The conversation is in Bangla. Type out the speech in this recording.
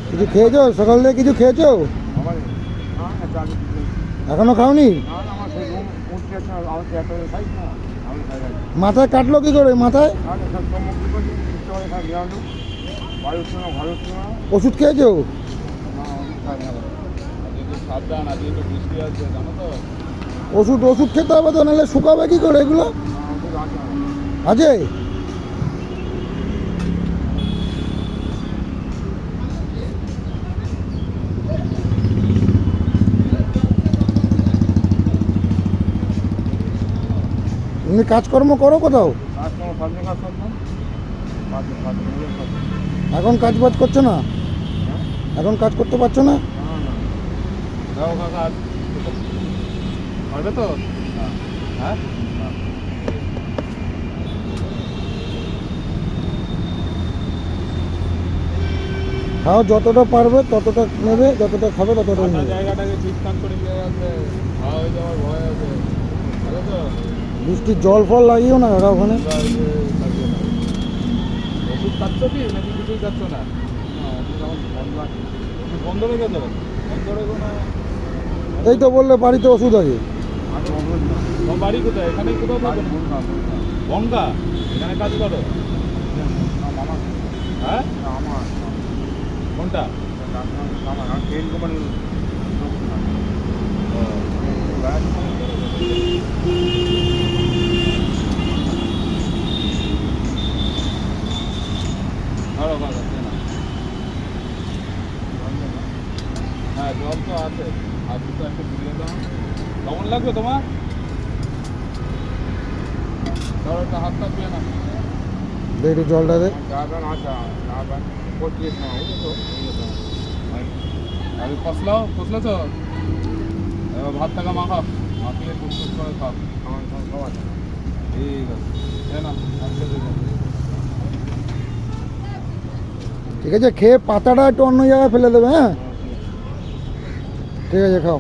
কিছু খেয়েছো? সকাল থেকে কিছু খেয়েছো? এখনো খাওনি? মাথায় কাটলো কি করে? মাথায় ওষুধ খেয়েছো? ওষুধ ওষুধ খেতে হবে তো, নাহলে শুকাবে কি করে এগুলো? আছে? তুমি কাজকর্ম করো কোথাও? এখন কাজ বাজ করছো না? এখন কাজ করতে পারছো না? পারবে তো? হ্যাঁ, খাও যতটা পারবে, ততটা নেবে, যতটা খাবে ততটা নেবে। জায়গাটাকে ঠিকঠাক করে নিয়ে আছে, খাওয়া হয়ে যাওয়ার ভয় আছে, বুঝলে তো? বৃষ্টির জল ফল লাগিও না দাদা ওখানে। ওষুধ খাচ্ছ কি নাকি কিছুই খাচ্ছ না? বন্ধ রেখে দেবো, বন্ধ রেখো না। এই তো বললে বাড়িতে ওষুধ আছে। তোমার বাড়ি কোথায়? এখানে কোথাও থাকো? বনগা? এখানে কাজ করো? হ্যাঁ, কোনটা? হ্যাঁ, জল তো আছে। আর দুটো একটা দিয়ে দাও। কেমন লাগবে তোমার? ধরো একটা হাতটা ধুয়ে না। দে একটু জলটা দে। আমি ফসলাও তো এবার ভাত টাকা মাখাও, মাখিয়ে টুকটুক করে খাও। ঠিক আছে, না ঠিক আছে, খেয়ে পাতাটা একটু অন্য জায়গায় ফেলে দেবে। হ্যাঁ ঠিক আছে, খাও।